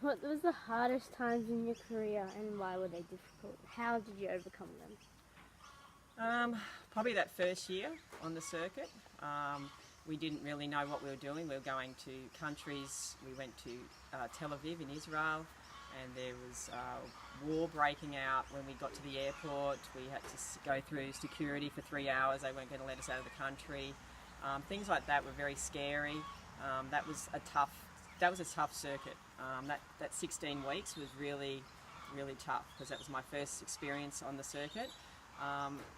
What was the hardest times in your career and why were they difficult? How did you overcome them? Probably that first year on the circuit. We didn't really know what we were doing. We were going to countries. We went to Tel Aviv in Israel, and there was war breaking out when we got to the airport. We had to go through security for 3 hours. They weren't going to let us out of the country. Things like that were very scary. That was a tough circuit. That 16 weeks was really tough because that was my first experience on the circuit.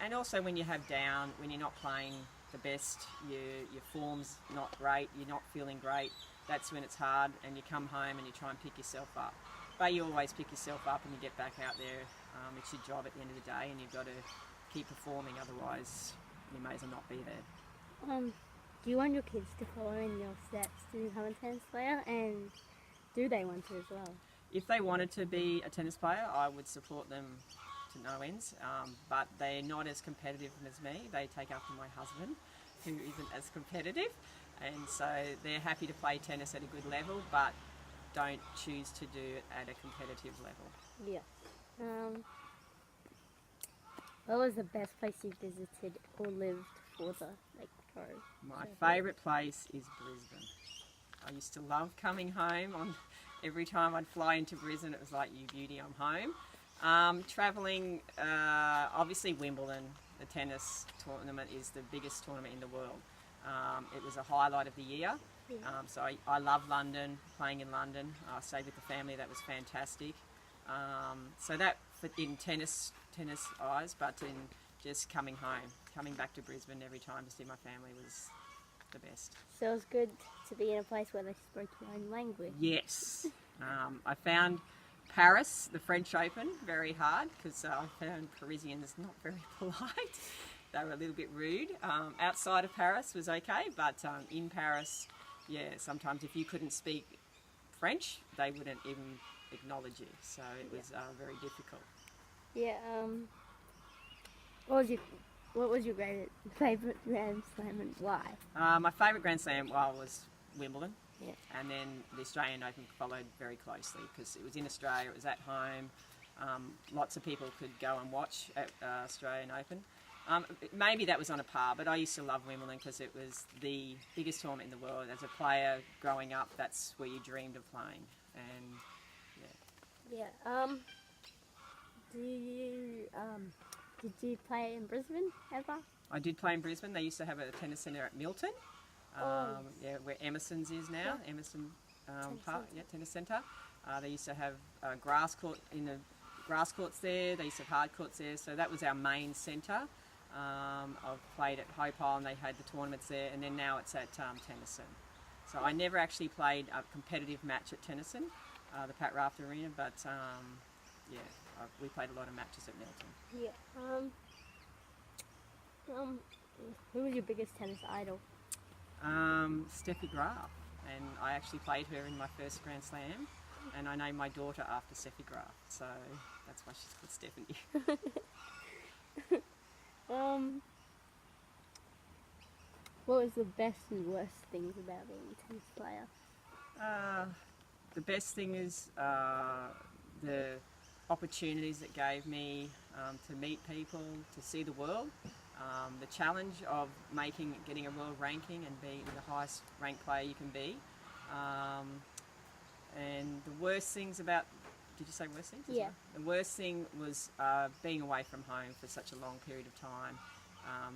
And also when you have down, when you're not playing the best, your form's not great, you're not feeling great, that's when it's hard, and you come home and you try and pick yourself up. But you always pick yourself up and you get back out there. It's your job at the end of the day, and you've got to keep performing, otherwise you may as well not be there. Do you want your kids to follow in your steps to become a tennis player, and do they want to as well? If they wanted to be a tennis player, I would support them to no ends, but they're not as competitive as me. They take after my husband, who isn't as competitive, and so they're happy to play tennis at a good level, but don't choose to do it at a competitive level. Yeah. What was the best place you visited or lived for the pro? My favourite place is Brisbane. I used to love coming home. Every time I'd fly into Brisbane, it was like, you beauty, I'm home. Travelling, obviously Wimbledon, the tennis tournament, is the biggest tournament in the world. It was a highlight of the year. So I love London, playing in London. I stayed with the family, that was fantastic. So that in tennis eyes, but in just coming home, coming back to Brisbane every time to see my family was the best. So it was good to be in a place where they spoke your own language. Yes. I found Paris, the French Open, very hard because I found Parisians not very polite. They were a little bit rude. Outside of Paris was okay, but in Paris, yeah, sometimes if you couldn't speak French, they wouldn't even acknowledge you. So it was very difficult. Yeah. What was your favourite Grand Slam and why? My favourite Grand Slam was Wimbledon. Yeah. And then the Australian Open followed very closely because it was in Australia, it was at home. Lots of people could go and watch at Australian Open. Maybe that was on a par, but I used to love Wimbledon because it was the biggest tournament in the world. As a player growing up, that's where you dreamed of playing. And yeah. Did you play in Brisbane ever? I did play in Brisbane. They used to have a tennis centre at Milton. Yeah, where Emerson's is now, Emerson Park, tennis centre. They used to have grass courts there. They used to have hard courts there. So that was our main centre. I've played at Hopewell and they had the tournaments there, and then now it's at Tennyson. So I never actually played a competitive match at Tennyson, the Pat Raft Arena, but we played a lot of matches at Milton. Yeah. Who was your biggest tennis idol? Steffi Graf, and I actually played her in my first Grand Slam, and I named my daughter after Steffi Graf, so that's why she's called Stephanie. What was the best and worst things about being a tennis player? The best thing is the opportunities it gave me to meet people, to see the world. The challenge of getting a world ranking and being the highest ranked player you can be. And the worst things about, did you say worst things? Yeah. The worst thing was being away from home for such a long period of time,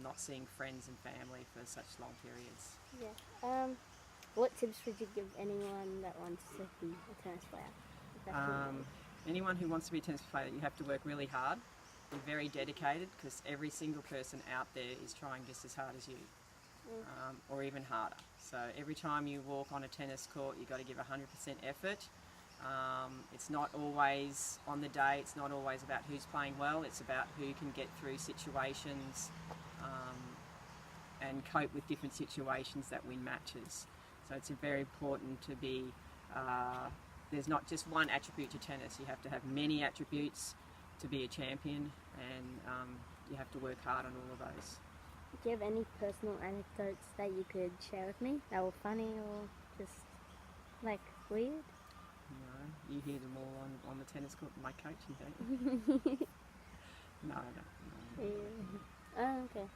not seeing friends and family for such long periods. Yeah. What tips would you give anyone that wants to be a tennis player? Anyone who wants to be a tennis player, you have to work really hard. Be very dedicated because every single person out there is trying just as hard as you, or even harder. So every time you walk on a tennis court, you've got to give 100% effort. It's not always on the day, it's not always about who's playing well, it's about who can get through situations and cope with different situations that win matches. So it's very important to be, there's not just one attribute to tennis, you have to have many attributes to be a champion, and you have to work hard on all of those. Do you have any personal anecdotes that you could share with me that were funny or just weird? No. You hear them all on the tennis court, my coaching, don't you? No, no. Yeah. Oh, okay.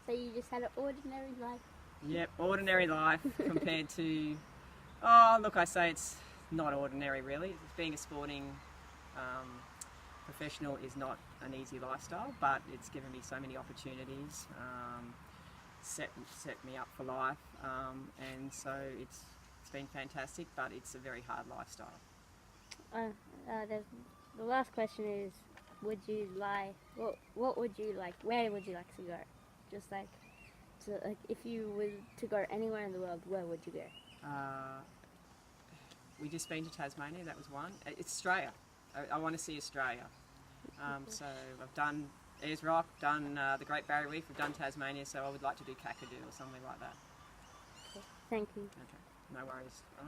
So you just had an ordinary life. Yep, ordinary life compared to, oh, look, I say it's not ordinary really. Being a sporting professional is not an easy lifestyle, but it's given me so many opportunities, set me up for life, and so it's been fantastic, but it's a very hard lifestyle. The last question is, would you like, what would you like, where would you like to go? Just like, if you were to go anywhere in the world, where would you go? We just been to Tasmania, that was one. It's Australia. I want to see Australia. So I've done Ayers Rock, done the Great Barrier Reef, we've done Tasmania, so I would like to do Kakadu or something like that. Okay. Thank you. Okay, no worries. All right.